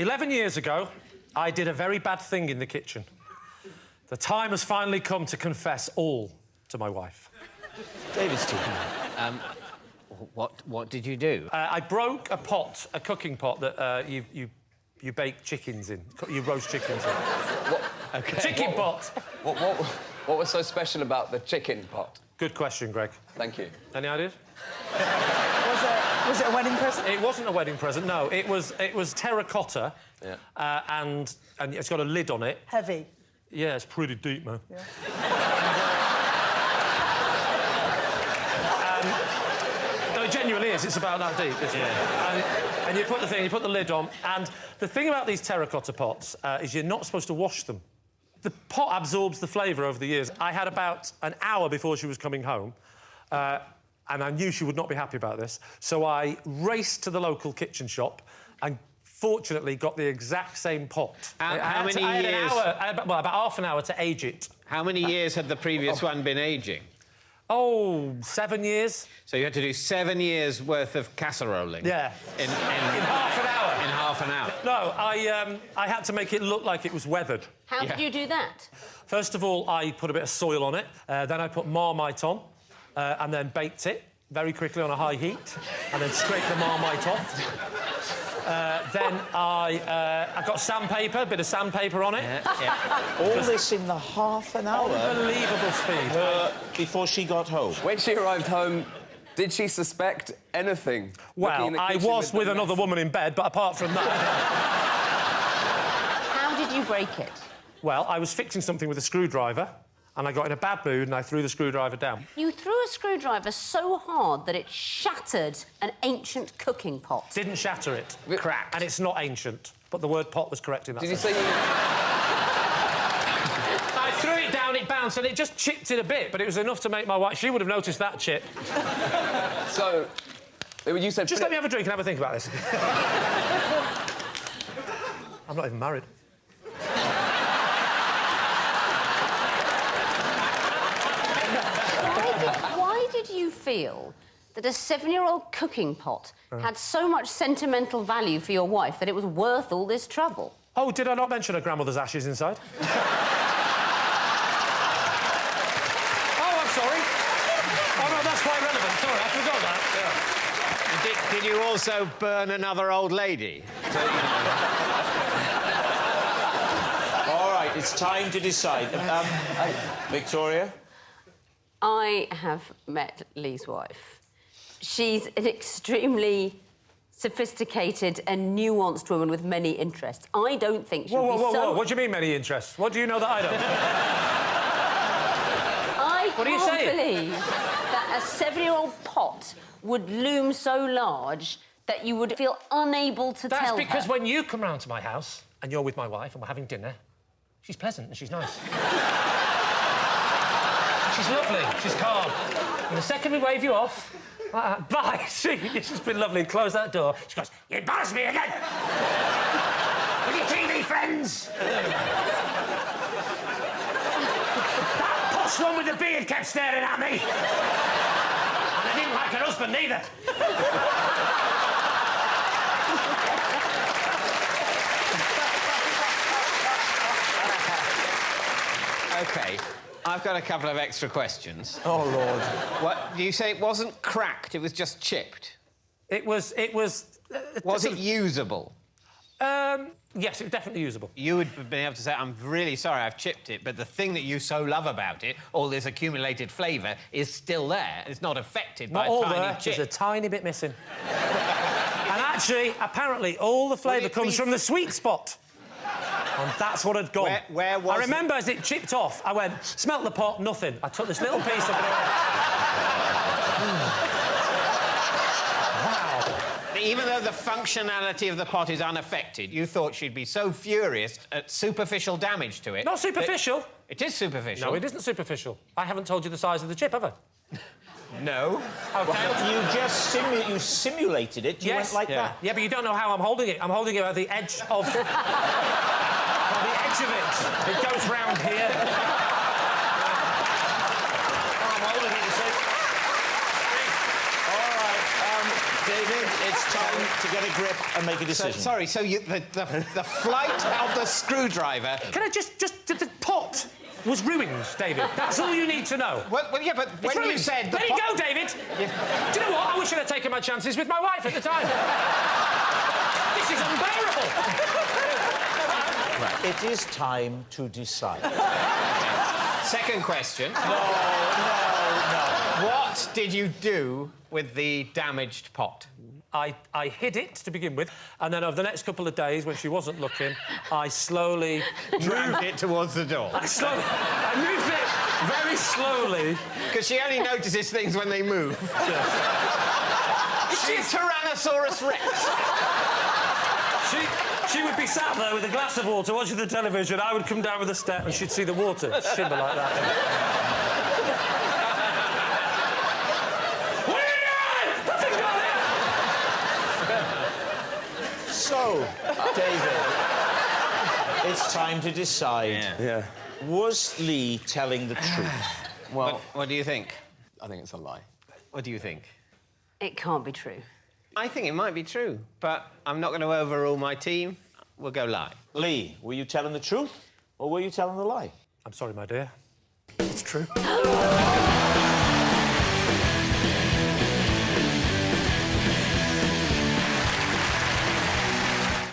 11 years ago, I did a very bad thing in the kitchen. The time has finally come to confess all to my wife. David Stephen. What did you do? I broke a pot, a cooking pot that you bake chickens in. You roast chickens in. What? Okay. Chicken pot! What was so special about the chicken pot? Good question, Greg. Thank you. Any ideas? Was it a wedding present? It wasn't a wedding present, no. It was terracotta. Yeah. And it's got a lid on it. Heavy. Yeah, it's pretty deep, man. Yeah. No, it genuinely is. It's about that deep, isn't it? And you put the lid on, and the thing about these terracotta pots is you're not supposed to wash them. The pot absorbs the flavour over the years. I had about an hour before she was coming home, and I knew she would not be happy about this, so I raced to the local kitchen shop and fortunately got the exact same pot. How many years? About half an hour to age it. How many years had the previous one been aging? Oh, 7 years. So you had to do 7 years worth of casseroling? Yeah. In half an hour. In half an hour? No, I had to make it look like it was weathered. How did you do that? First of all, I put a bit of soil on it. Then I put Marmite on, and then baked it very quickly on a high heat, and then scraped the Marmite off. Then I got sandpaper, a bit of sandpaper on it. All this in the half an hour? Unbelievable speed. Before she got home? When she arrived home, did she suspect anything? Well, I was with another woman in bed, but apart from that... How did you break it? Well, I was fixing something with a screwdriver, and I got in a bad mood, and I threw the screwdriver down. You threw a screwdriver so hard that it shattered an ancient cooking pot. Didn't shatter it. Cracked. And it's not ancient, but the word pot was correct in that Did you sense. say you... I threw it down, it bounced, and it just chipped it a bit, but it was enough to make my wife... She would have noticed that chip. So, you said... Just let me have a drink and have a think about this. I'm not even married. Why did you feel that a 7-year-old cooking pot had so much sentimental value for your wife that it was worth all this trouble? Oh, did I not mention her grandmother's ashes inside? Oh, I'm sorry. Oh, no, that's quite relevant. Sorry, I forgot that. Yeah. Did you also burn another old lady? All right, it's time to decide. Victoria? I have met Lee's wife. She's an extremely sophisticated and nuanced woman with many interests. I don't think she'll be so... Whoa, what do you mean, many interests? What do you know that I don't? What are you saying? I can't believe that a 7-year-old pot would loom so large that you would feel unable to tell her. That's because when you come round to my house and you're with my wife and we're having dinner, she's pleasant and she's nice. She's lovely, she's calm. And the second we wave you off, bye, see, this has been lovely, close that door. She goes, you embarrass me again! With your TV friends! That posh one with the beard kept staring at me! And I didn't like her husband either. OK, I've got a couple of extra questions. Oh, Lord. What, do you say it wasn't cracked, it was just chipped? It was... Was it usable? Yes, it was definitely usable. You would have been able to say, I'm really sorry I've chipped it, but the thing that you so love about it, all this accumulated flavour, is still there. It's not affected by a tiny chip. There's a tiny bit missing. And actually, apparently, all the flavour comes from the sweet spot. And that's what had gone. Where was I remember as it chipped off, I went, smelt the pot, nothing. I took this little piece of it. Wow. Even though the functionality of the pot is unaffected, you thought she'd be so furious at superficial damage to it... Not superficial. It is superficial. No, it isn't superficial. I haven't told you the size of the chip, have I? No. OK. You just simulated it. You went like that. Yeah, but you don't know how I'm holding it. I'm holding it at the edge of... the edge of it. It goes round here. I'm holding it, you see. All right, David... it's time to get a grip and make a decision. Sorry, so the flight of the screwdriver... Can I just... The pot was ruined, David. That's all you need to know. Well, yeah, but It's when you ruined. said... There you go, David! Do you know what? I wish I'd have taken my chances with my wife at the time. This is unbearable! Right. It is time to decide. Second question. No. What did you do with the damaged pot? I hid it to begin with, and then over the next couple of days, when she wasn't looking, I slowly Moved it towards the door. I moved it very slowly. Because she only notices things when they move. Yes. She's Tyrannosaurus Rex. She would be sat there with a glass of water watching the television. I would come down with a step and she'd see the water shimmer like that. What are you doing? Nothing got it! So, David, it's time to decide. Yeah. Was Lee telling the truth? Well, What do you think? I think it's a lie. What do you think? It can't be true. I think it might be true, but I'm not going to overrule my team. We'll go lie. Lee, were you telling the truth or were you telling the lie? I'm sorry, my dear. It's true.